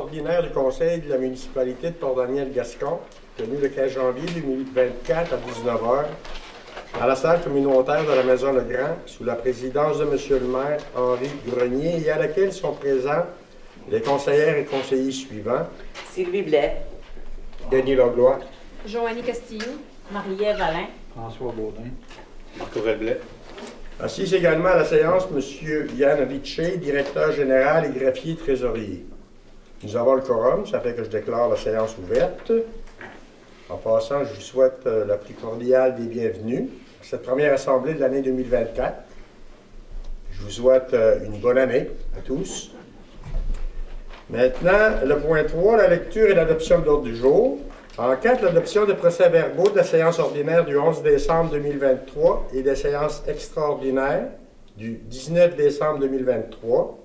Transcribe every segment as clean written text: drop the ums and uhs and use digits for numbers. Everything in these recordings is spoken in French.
ordinaire du Conseil de la municipalité de Port-Daniel-Gascon, tenue le 15 janvier 2024 à 19 h, à la salle communautaire de la Maison Legrand, sous la présidence de M. le maire Henri Grenier, et à laquelle sont présents les conseillères et conseillers suivants. Sylvie Blais. Denis Langlois. Joannie Castillo. Marie-Ève Alain. François Baudin. Marc-Aurèle Blais. Assise également à la séance, M. Yann Richer, directeur général et greffier trésorier. Nous avons le quorum, ça fait que je déclare la séance ouverte. En passant, je vous souhaite la plus cordiale des bienvenues à cette première assemblée de l'année 2024. Je vous souhaite une bonne année à tous. Maintenant, le point 3, la lecture et l'adoption de l'ordre du jour. En 4, l'adoption des procès-verbaux de la séance ordinaire du 11 décembre 2023 et des séances extraordinaires du 19 décembre 2023.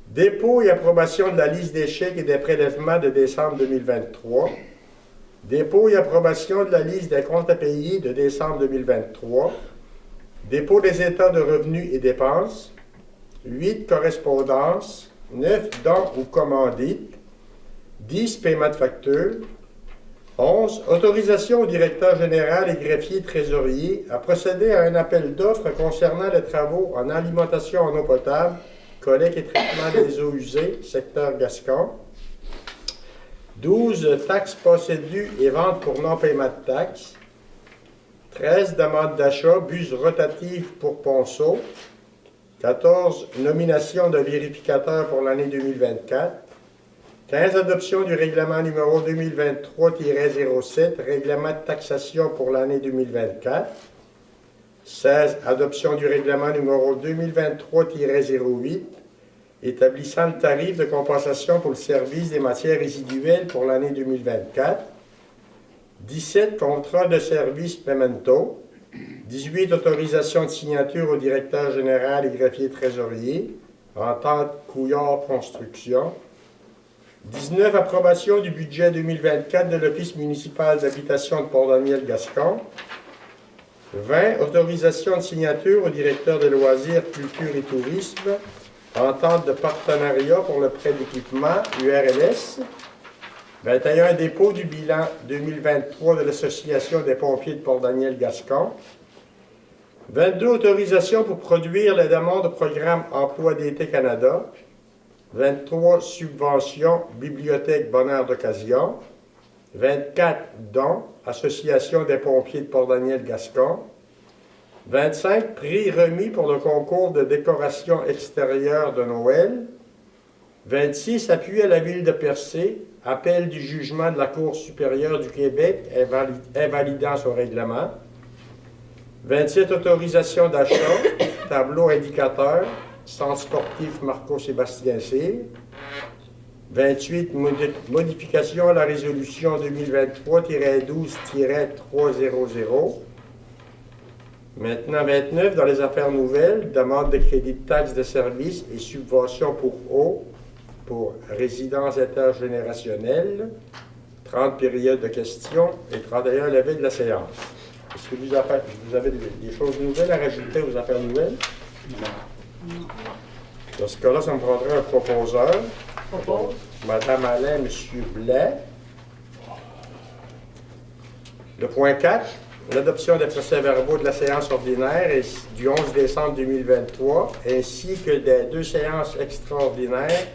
Dépôt et approbation de la liste des chèques et des prélèvements de décembre 2023. Dépôt et approbation de la liste des comptes à payer de décembre 2023. Dépôt des états de revenus et dépenses. 8 correspondances. 9 dons ou commandites. 10 paiements de factures. 11. Autorisation au directeur général et greffier trésorier à procéder à un appel d'offres concernant les travaux en alimentation en eau potable, collecte et traitement des eaux usées, secteur Gascon. 12. Taxes passées dues et ventes pour non-paiement de taxes. 13. Demandes d'achat, bus rotative pour Ponceau. 14. Nomination de vérificateur pour l'année 2024. 15. Adoption du règlement numéro 2023-07, règlement de taxation pour l'année 2024. 16. Adoption du règlement numéro 2023-08, établissant le tarif de compensation pour le service des matières résiduelles pour l'année 2024. 17. Contrat de service Memento. 18. Autorisation de signature au directeur général et greffier trésorier, entente Couillard Construction. 19. Approbation du budget 2024 de l'Office municipal d'habitation de Port-Daniel-Gascon. 20. Autorisation de signature au directeur des loisirs, culture et tourisme, entente de partenariat pour le prêt d'équipement, URLS. 21. Dépôt du bilan 2023 de l'Association des pompiers de Port-Daniel-Gascon. 22. Autorisation pour produire les demandes au programme Emploi d'été Canada. 23. Subvention, Bibliothèque Bonheur d'occasion. 24. Dons, Association des pompiers de Port-Daniel-Gascon. 25. Prix remis pour le concours de décoration extérieure de Noël. 26. Appui à la ville de Percé, appel du jugement de la Cour supérieure du Québec invalidant son règlement. 27. Autorisation d'achat, tableau indicateur, Centre sportif Marco-Sébastien Cyr. 28. Modification à la résolution 2023-12-300. Maintenant, 29. Dans les affaires nouvelles, demande de crédit de taxes de services et subventions pour eau pour résidence intergénérationnelle. 30 périodes de questions et 31 levées de la séance. Est-ce que vous avez des choses nouvelles à rajouter aux affaires nouvelles? Non. Dans ce cas-là, ça me prendrait un proposeur. Propose. Madame Alain, M. Blais. Le point 4, l'adoption des procès-verbaux de la séance ordinaire du 11 décembre 2023, ainsi que des 2 séances extraordinaires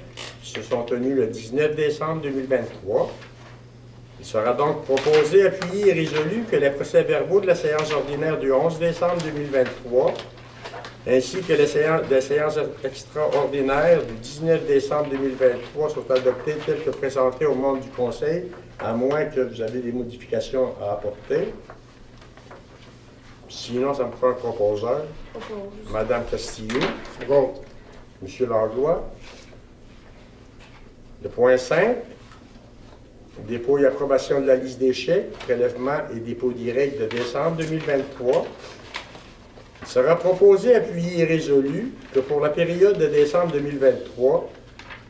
qui se sont tenues le 19 décembre 2023. Il sera donc proposé, appuyé et résolu que les procès-verbaux de la séance ordinaire du 11 décembre 2023 ainsi que des séances extraordinaires du 19 décembre 2023 sont adoptées telles que présentées aux membres du Conseil, à moins que vous avez des modifications à apporter. Sinon, ça me prend un proposeur. Propose. Madame Castillo. Bon. Monsieur Langlois. Le point 5. Dépôt et approbation de la liste des chèques, prélèvements et dépôts directs de décembre 2023. Il sera proposé, appuyé et résolu que pour la période de décembre 2023,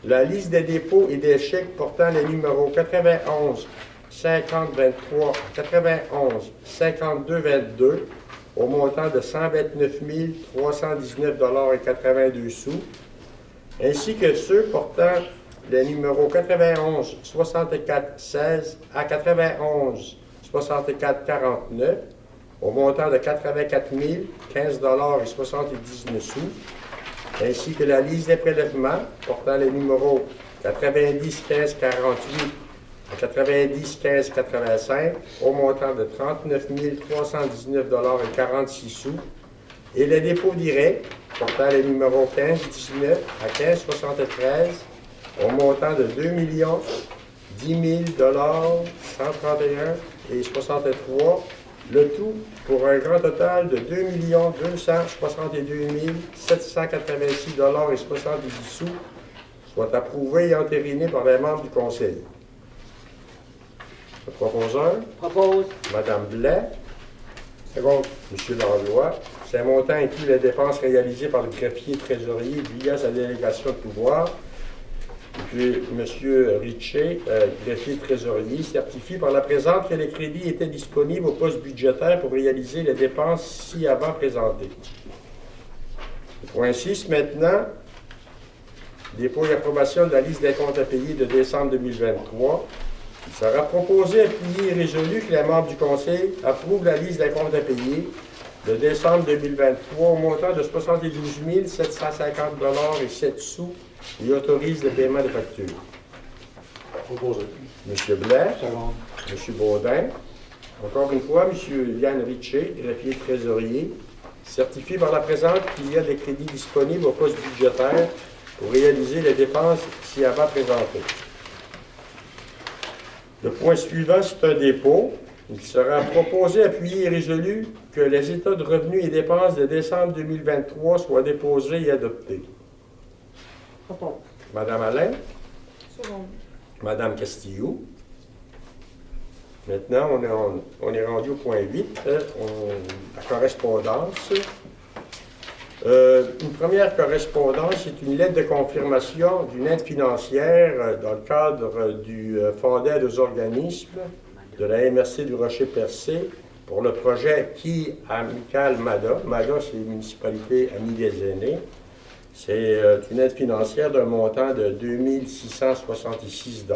la liste des dépôts et des chèques portant les numéros 91 50 23 91 52 22 au montant de 129 319,82 $, ainsi que ceux portant les numéros 91 64 16 à 91 64 49 au montant de 84 015 $ et 79 sous, ainsi que la liste des prélèvements portant les numéros 90 15 48 à 90 15 85 au montant de 39 319 $ et 46 sous, et les dépôts directs portant les numéros 15 19 à 15 73 au montant de 2 10 000 $ 131 et 63, le tout pour un grand total de 2 262 786 $ et 70 sous, soit approuvé et entériné par les membres du Conseil. Le proposeur, Propose. Mme Blais, second, M. Langlois. Ces montants incluent les dépenses réalisées par le greffier trésorier via sa délégation de pouvoir. Et puis, M. Richer, greffier trésorier, certifie par la présente que les crédits étaient disponibles au poste budgétaire pour réaliser les dépenses ci-avant présentées. Point 6, maintenant, dépôt et approbation de la liste des comptes à payer de décembre 2023. Il sera proposé, appuyé et résolu que les membres du Conseil approuvent la liste des comptes à payer de décembre 2023 au montant de 72 750 $ et 7 sous et autorise le paiement des factures. Proposé. M. Blair, Second. M. Baudin, encore une fois, M. Yann Richer, greffier trésorier, certifie par la présente qu'il y a des crédits disponibles au poste budgétaire pour réaliser les dépenses ci-avant présentées. Le point suivant, c'est un dépôt. Il sera proposé, appuyé et résolu que les états de revenus et dépenses de décembre 2023 soient déposés et adoptés. Propose. Madame Alain, Seconde. Madame Castillo. Maintenant, on est rendu au point 8, la correspondance. Une première correspondance, c'est une lettre de confirmation d'une aide financière dans le cadre du Fonds d'aide aux organismes de la MRC du Rocher-Percé pour le projet Qui Amical MADA. MADA, c'est une municipalité amie des aînés. C'est une aide financière d'un montant de 2 666 $.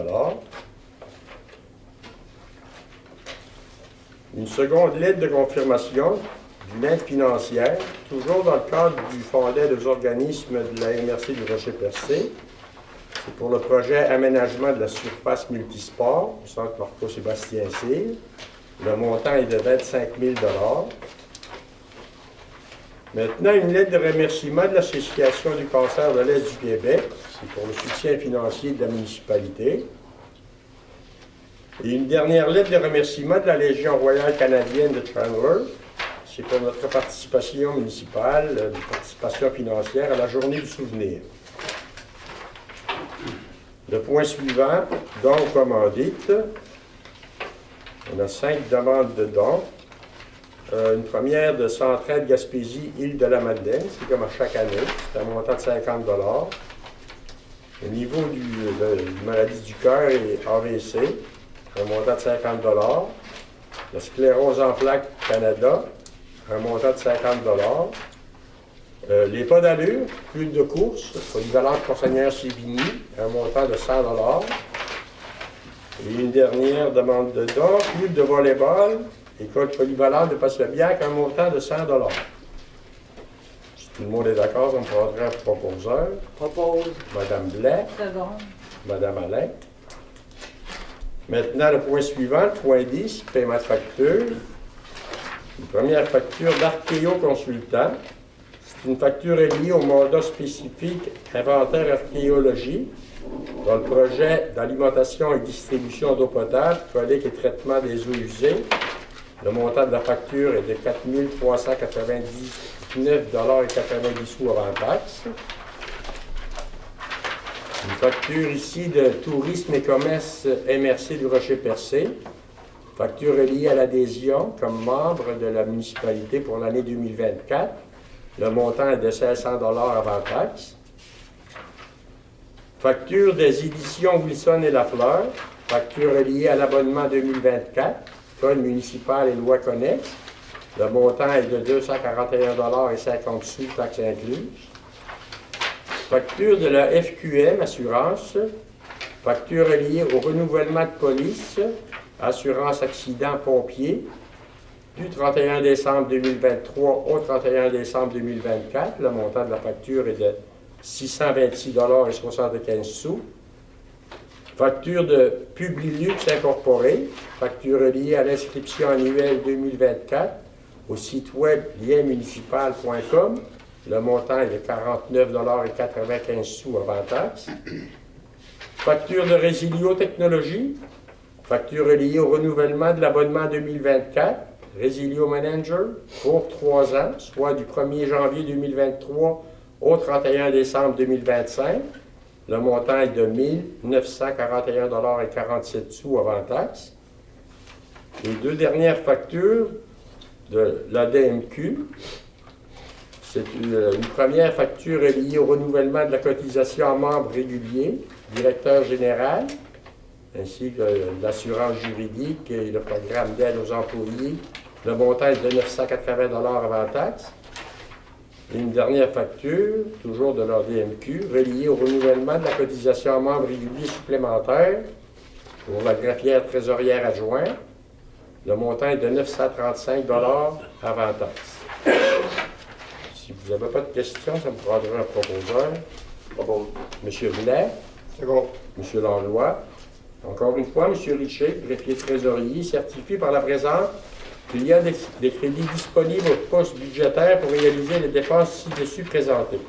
Une seconde lettre de confirmation d'une aide financière, toujours dans le cadre du Fonds d'aide aux organismes de la MRC du Rocher-Percé. C'est pour le projet Aménagement de la surface multisport au centre Marco-Sébastien-Cyr. Le montant est de 25 000 $. Maintenant, une lettre de remerciement de l'Association du cancer de l'Est du Québec. C'est pour le soutien financier de la municipalité. Et une dernière lettre de remerciement de la Légion royale canadienne de Chandler. C'est pour notre participation municipale, participation financière à la Journée du souvenir. Le point suivant, dons commandites. On a 5 demandes de dons. Une première de Centraide Gaspésie, Île-de-la-Madeleine, c'est comme à chaque année, c'est un montant de 50 $. Au niveau du maladie du cœur et AVC, un montant de 50 $. La sclérose en plaques Canada, un montant de 50 $. Les pas d'allure, club de course, polyvalente Monseigneur Sévigny, un montant de 100 $. Et une dernière demande de dons, club de volleyball, école polyvalente de Passepierre, un montant de 100 $. Si tout le monde est d'accord, on prendrait un proposeur. Propose. Madame Blais, Seconde. Madame Alain. Maintenant, le point suivant, le point 10, paiement de facture. Une première facture d'Archéo Consultant. C'est une facture liée au mandat spécifique inventaire archéologie dans le projet d'alimentation et distribution d'eau potable, collecte et traitement des eaux usées. Le montant de la facture est de 4 399 $ et 90 sous avant taxe. Une facture ici de Tourisme et Commerce MRC du Rocher-Percé. Facture liée à l'adhésion comme membre de la municipalité pour l'année 2024. Le montant est de 500 $ avant taxe. Facture des éditions Wilson et Lafleur. Facture liée à l'abonnement 2024. Code municipal et loi connexes. Le montant est de 241 $ et 50 sous, taxes incluses. Facture de la FQM Assurance Facture liée au renouvellement de police, assurance accident pompier, du 31 décembre 2023 au 31 décembre 2024. Le montant de la facture est de 626,75 $. Facture de Publilux Incorporé, facture liée à l'inscription annuelle 2024 au site web lienmunicipal.com. Le montant est de 49,95 $ avant taxe. Facture de Résilio Technologies, facture liée au renouvellement de l'abonnement 2024, Résilio Manager, pour 3 ans, soit du 1er janvier 2023 au 31 décembre 2025. Le montant est de 1 941,47 $ avant taxe. Les deux dernières factures de l'ADMQ, c'est une première facture liée au renouvellement de la cotisation en membre régulier, directeur général, ainsi que l'assurance juridique et le programme d'aide aux employés. Le montant est de 980 $ avant taxe. Et une dernière facture, toujours de l'ADMQ, reliée au renouvellement de la cotisation en membre régulier supplémentaire pour la greffière trésorière adjointe. Le montant est de 935 $ avant taxe. Si vous n'avez pas de questions, ça me prendra un proposeur. Propose. M. Blais, Second. M. Langlois. Encore une fois, M. Richer, greffier trésorier, certifie par la présente qu'il y a des crédits disponibles au poste budgétaire pour réaliser les dépenses ci-dessus présentées.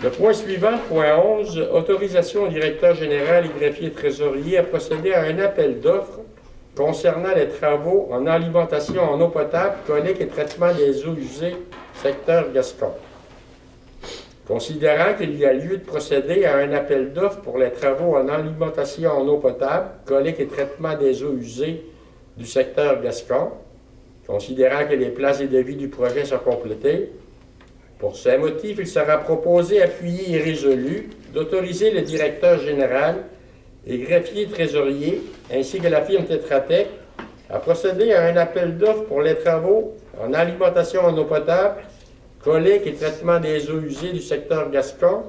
Le point suivant, point 11, autorisation au directeur général et greffier trésorier à procéder à un appel d'offres concernant les travaux en alimentation en eau potable, collecte et traitement des eaux usées, secteur Gascon. Considérant qu'il y a lieu de procéder à un appel d'offres pour les travaux en alimentation en eau potable, collecte et traitement des eaux usées du secteur Gascon, considérant que les places et devis du projet sont complétés, pour ces motifs, il sera proposé, appuyé et résolu d'autoriser le directeur général et greffier trésorier, ainsi que la firme Tetra Tech, à procéder à un appel d'offres pour les travaux en alimentation en eau potable, collecte et traitement des eaux usées du secteur Gascon,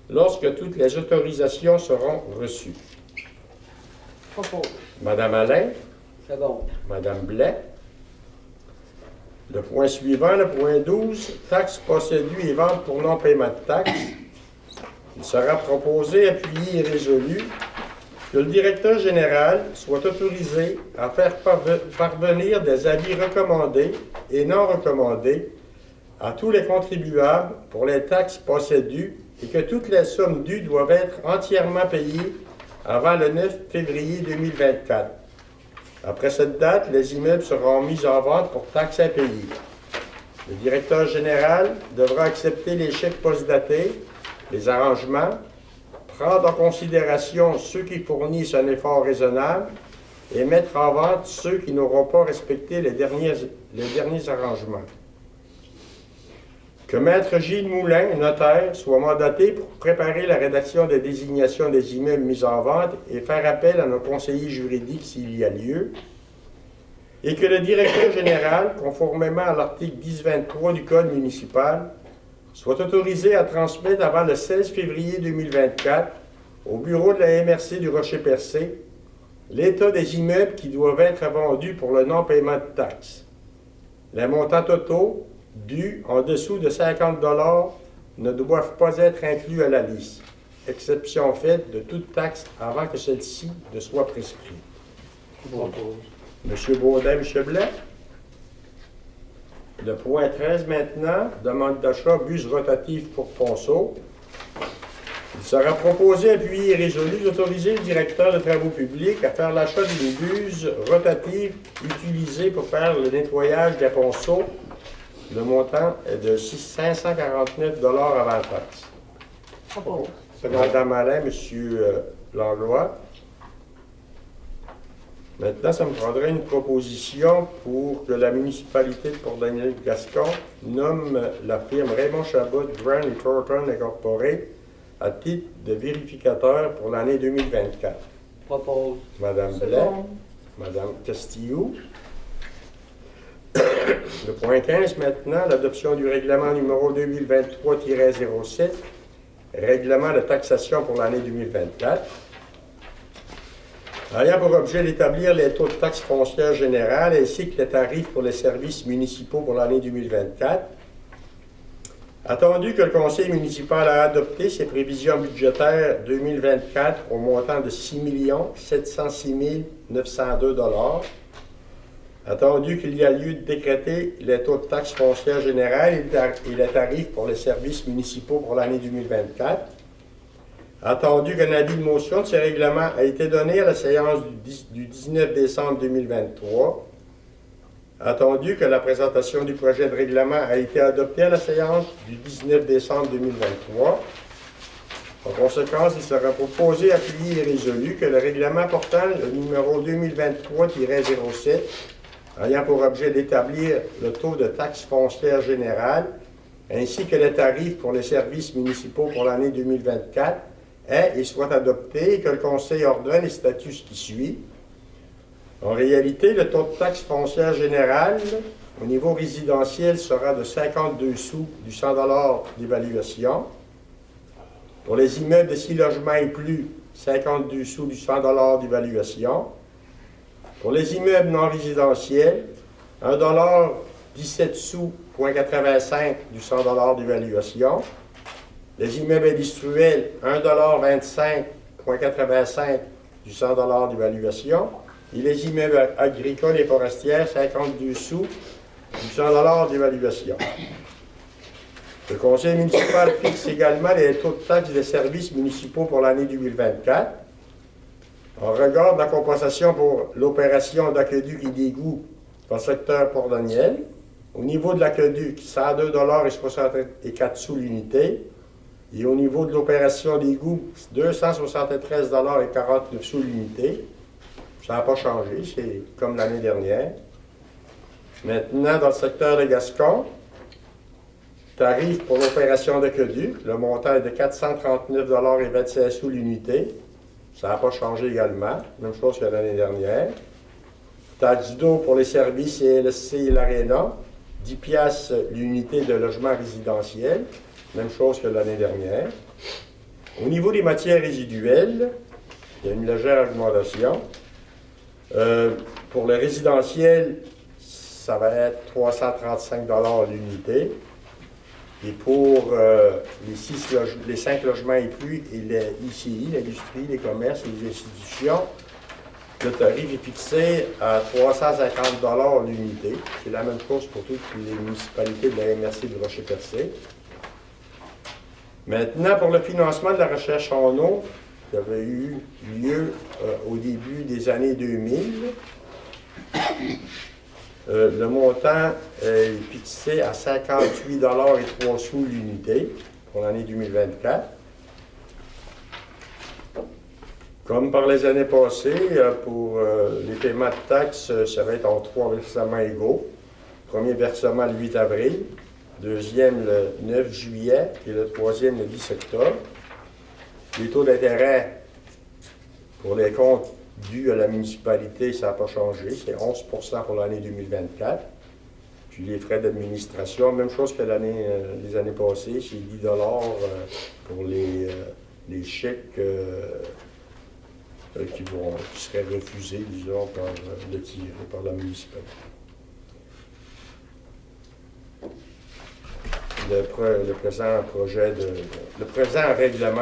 lorsque toutes les autorisations seront reçues. Propose. Madame Alain, Seconde. Madame Blais. Le point suivant, le point 12, taxes possédues et ventes pour non-paiement de taxes. Il sera proposé, appuyé et résolu que le directeur général soit autorisé à faire parvenir des avis recommandés et non recommandés à tous les contribuables pour les taxes possédues et que toutes les sommes dues doivent être entièrement payées avant le 9 février 2024. Après cette date, les immeubles seront mis en vente pour taxes à payer. Le directeur général devra accepter les chèques postdatés, les arrangements, prendre en considération ceux qui fournissent un effort raisonnable et mettre en vente ceux qui n'auront pas respecté les derniers arrangements. Que Maître Gilles Moulin, notaire, soit mandaté pour préparer la rédaction des désignations des immeubles mis en vente et faire appel à nos conseillers juridiques s'il y a lieu. Et que le directeur général, conformément à l'article 1023 du Code municipal, soit autorisé à transmettre avant le 16 février 2024 au bureau de la MRC du Rocher-Percé l'état des immeubles qui doivent être vendus pour le non-paiement de taxes. Les montants totaux dus en dessous de 50 $ ne doivent pas être inclus à la liste, exception faite de toute taxe avant que celle-ci ne soit prescrite. Propose. M. Baudin, M. Blais. Le point 13 maintenant, demande d'achat bus rotatif pour Ponceau. Il sera proposé, appuyé et résolu d'autoriser le directeur de travaux publics à faire l'achat d'une buse rotative utilisée pour faire le nettoyage des ponceaux. Le montant est de 549 $ avant taxe. Propose. Second. Madame Alain, M. Langlois. Maintenant, ça me prendrait une proposition pour que la municipalité de Port-Daniel-Gascon nomme la firme Raymond Chabot Grant & Thornton Incorporé à titre de vérificateur pour l'année 2024. Propose. Madame Blais, Seconde. Madame Castillo. Le point 15 maintenant, l'adoption du règlement numéro 2023-07 règlement de taxation pour l'année 2024, ayant pour objet d'établir les taux de taxe foncière générale ainsi que les tarifs pour les services municipaux pour l'année 2024. Attendu que le conseil municipal a adopté ses prévisions budgétaires 2024 au montant de 6 706 902 $, attendu qu'il y a lieu de décréter les taux de taxe foncière générale et les tarifs pour les services municipaux pour l'année 2024, attendu qu'un avis de motion de ces règlements a été donné à la séance du 19 décembre 2023, attendu que la présentation du projet de règlement a été adoptée à la séance du 19 décembre 2023. En conséquence, il sera proposé, appuyé et résolu que le règlement portant le numéro 2023-07, ayant pour objet d'établir le taux de taxe foncière générale, ainsi que les tarifs pour les services municipaux pour l'année 2024, est et soit adopté et que le Conseil ordonne les statuts qui suit. En réalité, le taux de taxe foncière générale au niveau résidentiel sera de 52 sous du 100 $ d'évaluation. Pour les immeubles de 6 logements et plus, 52 sous du 100 $ d'évaluation. Pour les immeubles non résidentiels, 1 $ 17 sous, 0,85 du 100 $ d'évaluation. Les immeubles industriels, 1 $ 25,85 du 100 $ d'évaluation. Et les immeubles agricoles et forestières, 52 sous du 100 $ d'évaluation. Le conseil municipal fixe également les taux de taxe des services municipaux pour l'année 2024. En regard de la compensation pour l'opération d'aqueduc et d'égout dans le secteur Port-Daniel, au niveau de l'aqueduc, 102 $ et 64 sous l'unité. Et au niveau de l'opération d'égout, 273 $ et 49 sous l'unité. Ça n'a pas changé, c'est comme l'année dernière. Maintenant, dans le secteur de Gascon, tarif pour l'opération d'aqueduc, le montant est de 439 $ et 25 sous l'unité. Ça n'a pas changé également, même chose que l'année dernière. Taxe d'eau pour les services CLSC et l'Arena, 10 piastres l'unité de logement résidentiel, même chose que l'année dernière. Au niveau des matières résiduelles, il y a une légère augmentation. Pour le résidentiel, ça va être 335 $ l'unité. Et pour les 5 logements et plus, et les ICI, l'industrie, les commerces et les institutions, le tarif est fixé à 350 $ l'unité. C'est la même chose pour toutes les municipalités de la MRC du Rocher-Percé. Maintenant, pour le financement de la recherche en eau, qui avait eu lieu au début des années 2000. Le montant est fixé à 58 $ et 3 sous l'unité pour l'année 2024. Comme par les années passées, pour les paiements de taxes, ça va être en 3 versements égaux. Premier versement le 8 avril, deuxième le 9 juillet et le troisième le 10 octobre. Les taux d'intérêt pour les comptes dus à la municipalité, ça n'a pas changé. C'est 11 % pour l'année 2024. Puis les frais d'administration, même chose que les années passées, c'est 10 $ pour les chèques qui seraient refusés, disons, par la municipalité. Le présent règlement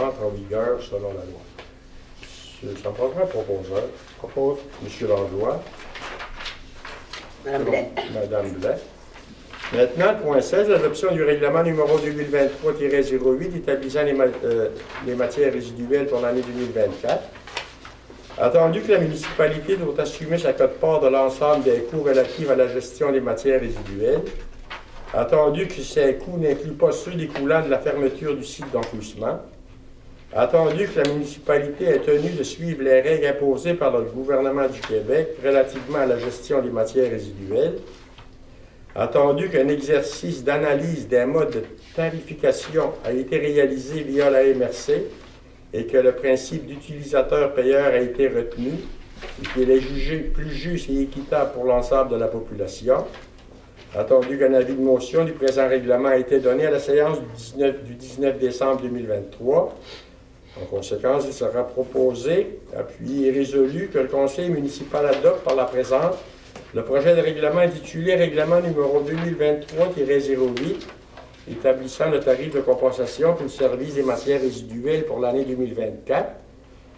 entre en vigueur selon la loi. Ça me prendra un proposeur. Propose M. Langlois. Madame Blais. Madame Blais. Maintenant, le point 16, l'adoption du règlement numéro 2023-08 établissant les matières résiduelles pour l'année 2024. Attendu que la municipalité doit assumer sa quote-part de l'ensemble des coûts relatifs à la gestion des matières résiduelles, attendu que ces coûts n'incluent pas ceux découlant de la fermeture du site d'enfouissement, attendu que la municipalité est tenue de suivre les règles imposées par le gouvernement du Québec relativement à la gestion des matières résiduelles, attendu qu'un exercice d'analyse des modes de tarification a été réalisé via la MRC et que le principe d'utilisateur-payeur a été retenu et qu'il est jugé plus juste et équitable pour l'ensemble de la population, Attendu qu'un avis de motion du présent règlement a été donné à la séance du 19 décembre 2023. En conséquence, il sera proposé, appuyé et résolu que le conseil municipal adopte par la présente le projet de règlement intitulé Règlement numéro 2023-08, établissant le tarif de compensation pour le service des matières résiduelles pour l'année 2024.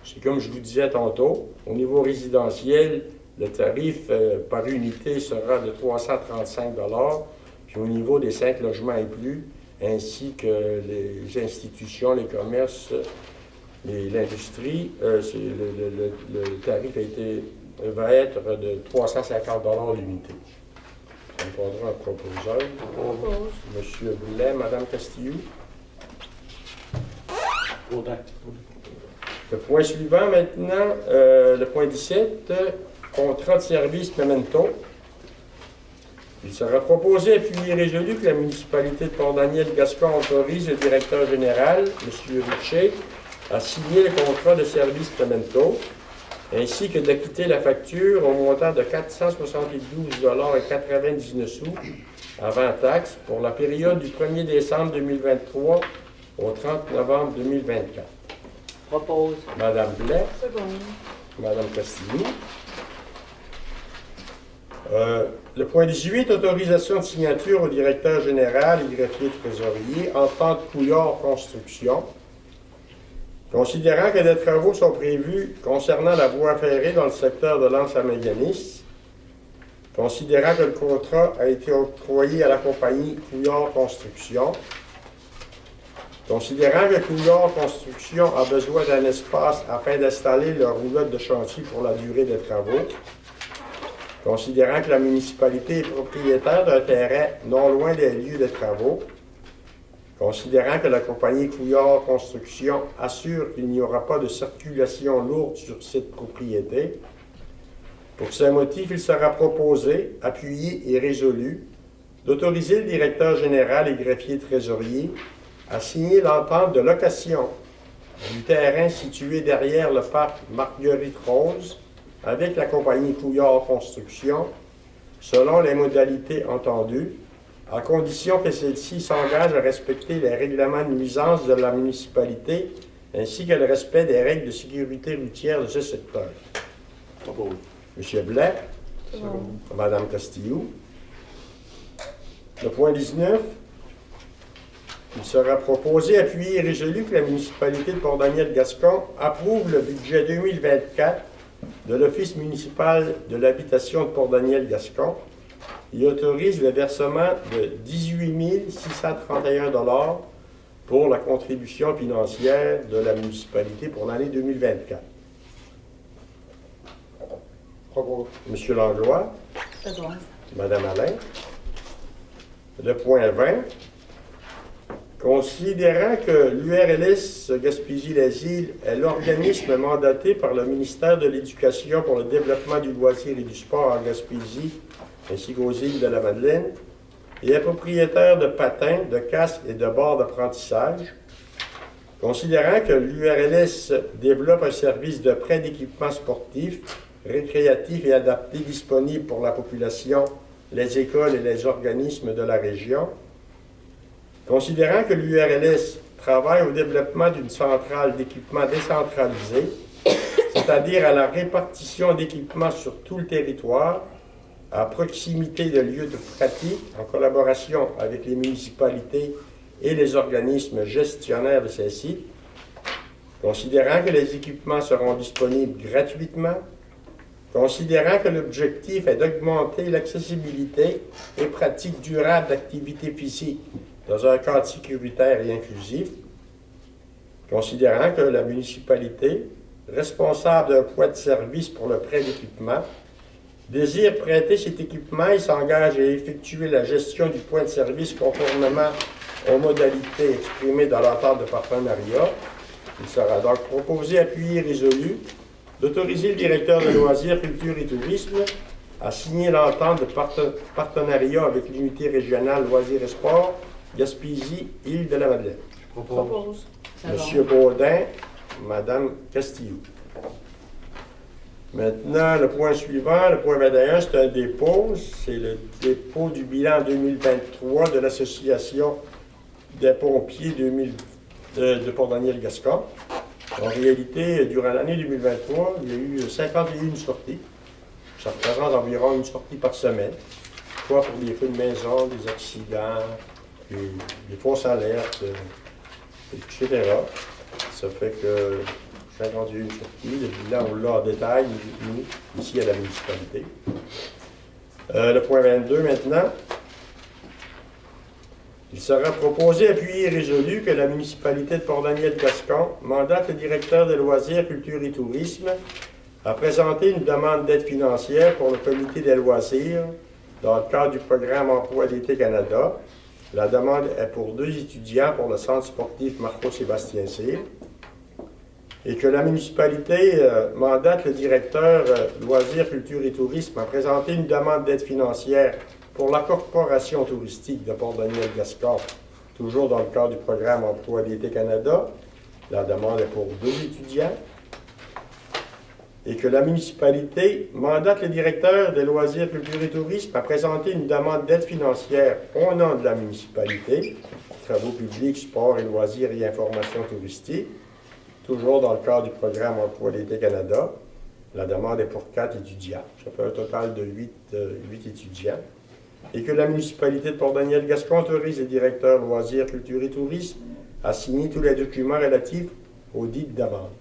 C'est comme je vous disais tantôt, au niveau résidentiel, le tarif par unité sera de 335 $, puis au niveau des 5 logements et plus, ainsi que les institutions, les commerces, l'industrie, le tarif va être de 350 $ l'unité. On prendra un proposeur. Propose. Monsieur Blais, Madame Castillo. Baudin. Le point suivant maintenant, le point 17, contrat de service Memento. Il sera proposé, appuyé et résolu que la municipalité de Port-Daniel-Gascon autorise le directeur général, M. Richer, à signer le contrat de service Memento, ainsi que d'acquitter la facture au montant de 472,99 $ avant taxe pour la période du 1er décembre 2023 au 30 novembre 2024. Propose. Madame Blais, Seconde. Madame Castillo. Le point 18, autorisation de signature au directeur général et greffier trésorier, Entente Couillard Construction. Considérant que des travaux sont prévus concernant la voie ferrée dans le secteur de l'Anse-à-Méganis, considérant que le contrat a été octroyé à la compagnie Couillard Construction, considérant que Couillard Construction a besoin d'un espace afin d'installer leur roulotte de chantier pour la durée des travaux, considérant que la municipalité est propriétaire d'un terrain non loin des lieux des travaux, considérant que la compagnie Couillard Construction assure qu'il n'y aura pas de circulation lourde sur cette propriété. Pour ces motifs, il sera proposé, appuyé et résolu d'autoriser le directeur général et greffier trésorier à signer l'entente de location du terrain situé derrière le parc Marguerite-Rose avec la compagnie Couillard Construction, selon les modalités entendues, à condition que celle-ci s'engage à respecter les règlements de nuisance de la municipalité ainsi que le respect des règles de sécurité routière de ce secteur. Propose. Monsieur Blais, Seconde. Madame Castillo. Le point 19, il sera proposé, appuyé et résolu que la municipalité de Port-Daniel-Gascon approuve le budget 2024 de l'Office municipal de l'habitation de Port-Daniel-Gascon et autorise le versement de 18 631 $ pour la contribution financière de la municipalité pour l'année 2024. Propose. Monsieur Langlois, Seconde. Madame Alain. Le point 20. Considérant que l'URLS Gaspésie-les-Îles est l'organisme mandaté par le ministère de l'Éducation pour le développement du loisir et du sport en Gaspésie, ainsi qu'aux îles de la Madeleine, et est propriétaire de patins, de casques et de bords d'apprentissage, considérant que l'URLS développe un service de prêt d'équipements sportifs, récréatifs et adaptés disponibles pour la population, les écoles et les organismes de la région, considérant que l'URLS travaille au développement d'une centrale d'équipements décentralisée, c'est-à-dire à la répartition d'équipements sur tout le territoire, à proximité de lieux de pratique, en collaboration avec les municipalités et les organismes gestionnaires de ces sites, considérant que les équipements seront disponibles gratuitement, considérant que l'objectif est d'augmenter l'accessibilité et pratique durable d'activités physiques dans un cadre sécuritaire et inclusif, considérant que la municipalité, responsable d'un point de service pour le prêt d'équipement, désire prêter cet équipement et s'engage à effectuer la gestion du point de service conformément aux modalités exprimées dans l'entente de partenariat. Il sera donc proposé, appuyé et résolu d'autoriser le directeur de loisirs, culture et tourisme à signer l'entente de partenariat avec l'unité régionale loisirs et sport Gaspésie, île de la Madeleine. Propose. Monsieur Baudin, Madame Castillo. Maintenant, le point suivant, le point 21, c'est un dépôt. C'est le dépôt du bilan 2023 de l'Association des pompiers de Port-Daniel-Gascon. En réalité, durant l'année 2023, il y a eu 51 sorties. Ça représente environ une sortie par semaine, soit pour des feux de maison, des accidents, des fausses alertes, etc. Ça fait que 51 sorties. Le bilan, on l'a en détail, nous, ici à la municipalité. Le point 22 maintenant. Il sera proposé, appuyé et résolu que la municipalité de Port-Daniel-Gascon mandate le directeur des loisirs, culture et tourisme à présenter une demande d'aide financière pour le comité des loisirs dans le cadre du programme Emploi d'été Canada. La demande est pour 2 étudiants pour le centre sportif Marco-Sébastien Cyr. Et que la municipalité mandate le directeur loisirs, culture et tourisme à présenter une demande d'aide financière pour la corporation touristique de Port-Daniel-Gascon, toujours dans le cadre du programme Emploi d'été Canada. La demande est pour 2 étudiants. Et que la municipalité mandate le directeur des loisirs, culture et tourisme à présenter une demande d'aide financière au nom de la municipalité, travaux publics, sport et loisirs et information touristique, toujours dans le cadre du programme Emploi d'été Canada. La demande est pour 4 étudiants. Ça fait un total de 8 étudiants. Et que la municipalité de Port-Daniel-Gascon autorise le directeur loisirs, culture et tourisme à signer tous les documents relatifs aux dites demandes.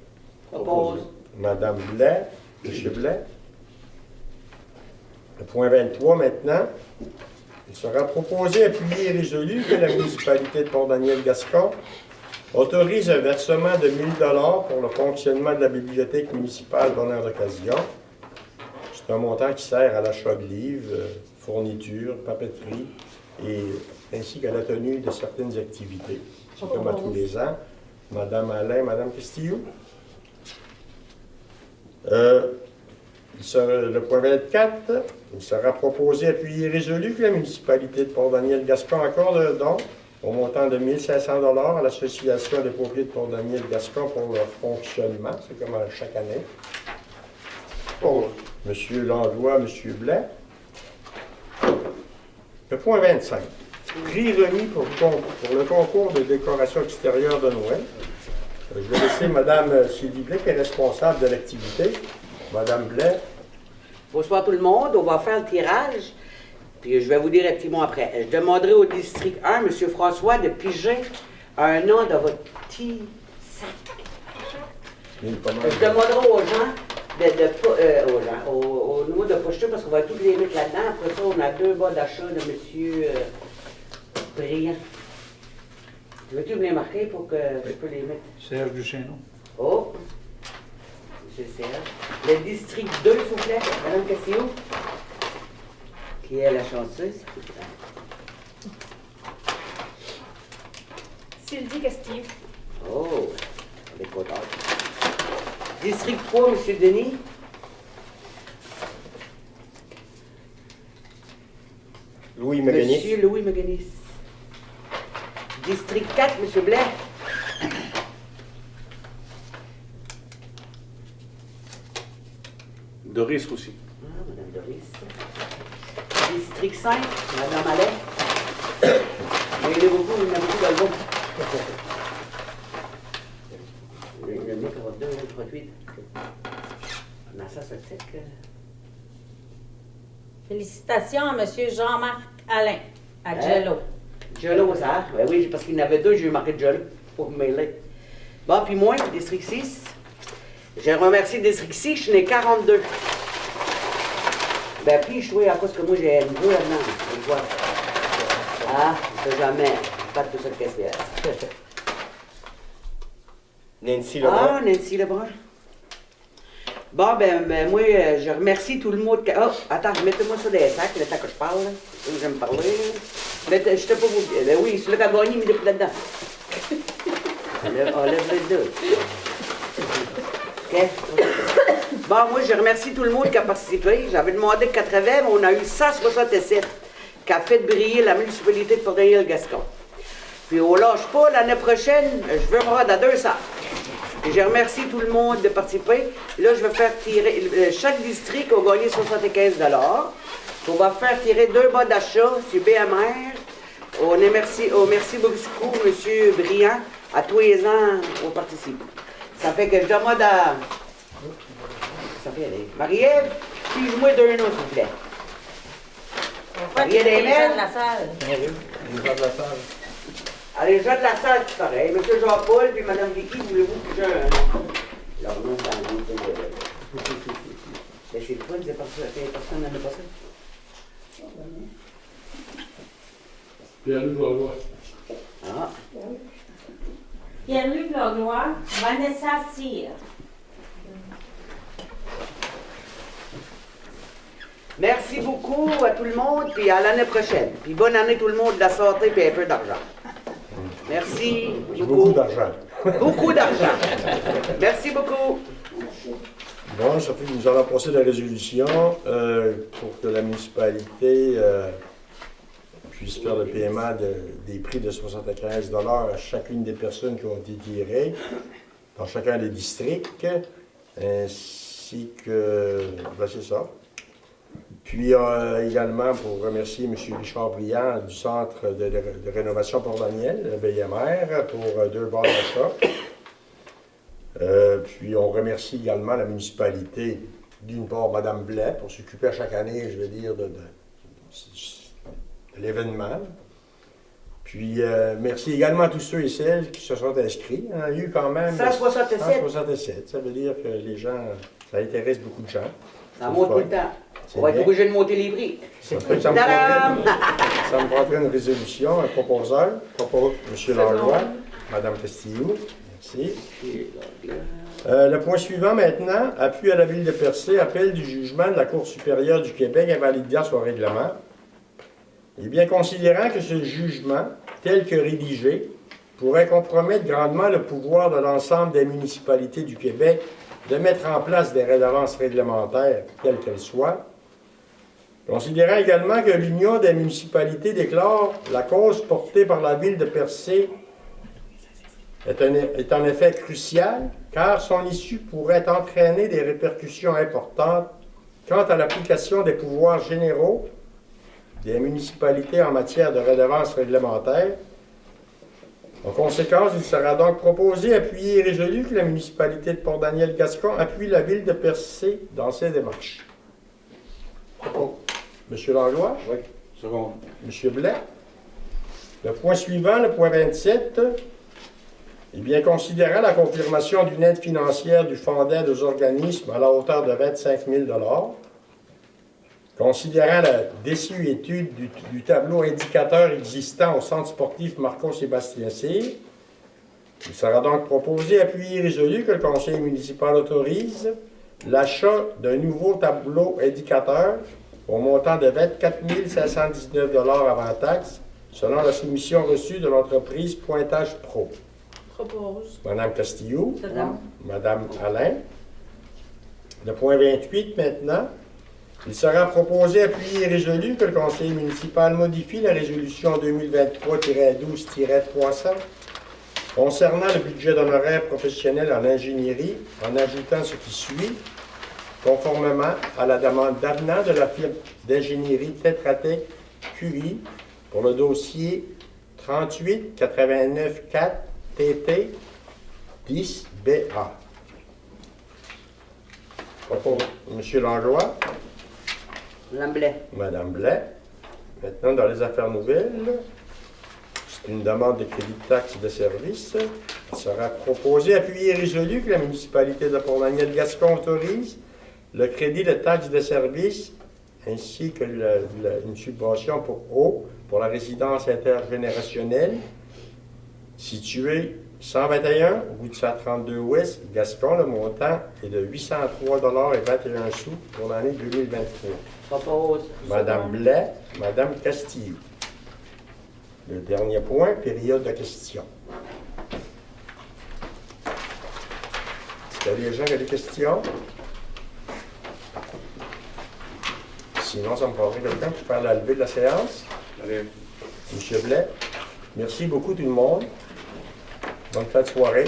Oppose. Madame Blais, M. Blais. Le point 23 maintenant. Il sera proposé, appuyé et résolu que la municipalité de Port-Daniel-Gascon autorise un versement de 1 000 $ pour le fonctionnement de la bibliothèque municipale Bonheur d'occasion. C'est un montant qui sert à l'achat de livres, fournitures, papeterie, ainsi qu'à la tenue de certaines activités. C'est comme à tous les ans. Madame Alain, Madame Castillo. Le point 24, il sera proposé, appuyé et résolu que la municipalité de Port-Daniel-Gascon accorde un don au montant de 1 500 $ à l'Association des pompiers de Port-Daniel-Gascon pour leur fonctionnement. C'est comme à chaque année. Pour M. Langlois, M. Blais. Le point 25. Prix remis pour le concours de décoration extérieure de Noël. Je vais laisser Mme Sylvie Blais, qui est responsable de l'activité. Mme Blais. Bonsoir tout le monde. On va faire le tirage. Puis je vais vous dire un petit mot après. Je demanderai au district 1, M. François, de piger un nom de votre petit sac. Je demanderai aux gens au niveau de pocheter parce qu'on va tous les mettre là-dedans. Après ça, on a 2 bas d'achat de M. Briand. Veux-tu me les marquer pour que je peux les mettre? Serge Duchesneau. Oh! M. Serge. Le district 2, s'il vous plaît, Mme Castillo. Qui est la chanceuse? Sylvie Castillo. Oh! Elle est contente. District 3, M. Denis. Louis Meganis. Monsieur Louis Meganis. District 4, M. Blais. Doris aussi. Ah, Mme Doris. District 5, Mme Allais. Il y en a beaucoup, il y en a beaucoup dans le bon. Le mec va 2, 38. Non, ça, c'est sec. Félicitations à M. Jean-Marc Alain, à Jello. Jello, ça? Ben oui, parce qu'il y en avait 2, j'ai marqué Jello pour me mêler. Bon, puis moi, district 6. Je remercie le district 6, je suis né 42. Ben, puis je suis à cause que moi, j'ai un niveau là-dedans. Tu vois. Ah, je ne sais jamais. Pas de tout ça de question. Nancy Lebrun. Ah, Nancy Lebrun. Bon, ben moi, je remercie tout le monde. Oh, attends, mettez-moi ça dans les sacs, le temps que je parle. J'aime parler. Je ne sais pas vous. Ben oui, c'est le cabani, mais depuis là-dedans. On lève les deux. OK? Bon, moi, je remercie tout le monde qui a participé. J'avais demandé 80, mais on a eu 167 qui a fait briller la municipalité de Port-Daniel-Gascon. Puis on lâche pas, l'année prochaine, je veux me rendre à 200. Et je remercie tout le monde de participer. Là, je vais faire tirer, chaque district a gagné 75 $. On va faire tirer 2 bas d'achat sur BMR. Merci beaucoup, M. Briand. À tous les ans, on participe. Ça fait que je demande à... Ça fait aller. Marie-Ève, puis jouer 2 noms, s'il vous plaît. On va Il y a des les gens mails? de la salle. Les gens de la salle. Allez, les gens de la salle, c'est pareil. M. Jean-Paul, puis Mme Vicky, voulez-vous que j'ai un nom? Leur nom, c'est un nom de... Mais c'est le fun, c'est personne n'en a pas ça. Pierre-Louis Langlois. Ah. Pierre-Luc Langlois, Vanessa Cyr. Merci beaucoup à tout le monde, puis à l'année prochaine. Puis bonne année tout le monde, de la santé, puis un peu d'argent. Merci Beaucoup beaucoup. d'argent. Beaucoup d'argent. Merci beaucoup. Bon, ça fait que nous allons passer la résolution pour que la municipalité puisse faire le paiement des prix de 75 $ à chacune des personnes qui ont été tirées dans chacun des districts, ainsi que... Ben, c'est ça. Puis également pour remercier M. Richard Briand du Centre de rénovation Port-Daniel, le BMR, pour 2 bars d'achat. Puis on remercie également la municipalité, d'une part Mme Blais, pour s'occuper à chaque année, je veux dire, de l'événement. Puis merci également à tous ceux et celles qui se sont inscrits. Il y en a eu quand même 167. 167. Ça veut dire que les gens, ça intéresse beaucoup de gens. Ça monte tout le temps. C'est On va être bien. obligé de monter les prix. Ça me prendrait une résolution, un proposeur, M. Langlois, Mme Castillo. Merci. Le point suivant maintenant, appui à la Ville de Percé, appel du jugement de la Cour supérieure du Québec invalidant son règlement. Et bien considérant que ce jugement, tel que rédigé, pourrait compromettre grandement le pouvoir de l'ensemble des municipalités du Québec de mettre en place des redevances réglementaires, quelles qu'elles soient, considérant également que l'Union des municipalités déclare la cause portée par la Ville de Percé est en effet cruciale, car son issue pourrait entraîner des répercussions importantes quant à l'application des pouvoirs généraux des municipalités en matière de redevances réglementaires. En conséquence, il sera donc proposé, appuyé et résolu que la municipalité de Port-Daniel-Gascon appuie la Ville de Percé dans ses démarches. Monsieur Langlois? Oui. Second. Monsieur Blais? Le point suivant, le point 27, eh bien, considérant la confirmation d'une aide financière du Fonds d'aide aux organismes à la hauteur de 25 000 $, considérant la désuétude du tableau indicateur existant au centre sportif Marco-Sébastien Cyr, il sera donc proposé, appuyé et résolu que le conseil municipal autorise l'achat d'un nouveau tableau indicateur au montant de 24 519 $ avant taxe, selon la soumission reçue de l'entreprise Pointage Pro. Propose. Madame Castillo, Dedans. Madame Alain. Le point 28 maintenant. Il sera proposé, appuyé et résolu que le conseil municipal modifie la résolution 2023-12-300 concernant le budget d'honoraires professionnels en ingénierie en ajoutant ce qui suit, conformément à la demande d'avenant de la firme d'ingénierie Tetra Tech QI pour le dossier 38 89 4 TT 10 BA. Pour M. Langlois. Madame Blais. Madame Blais. Maintenant, dans les affaires nouvelles, c'est une demande de crédit de taxe de service. Il sera proposé, appuyé et résolu que la municipalité de Port-Daniel-Gascon autorise le crédit de taxe de service ainsi que une subvention pour eau pour la résidence intergénérationnelle située 121 route 132 Ouest, Gascon. Le montant est de 803,21 $ pour l'année 2023. Propose. Madame Blais, Madame Castillo. Le dernier point, période de questions. Est-ce qu'il y a des gens qui ont des questions? Sinon, ça me prendrait quelqu'un pour faire la levée de la séance. Allez. Monsieur Blais, merci beaucoup tout le monde. Bonne fin de soirée.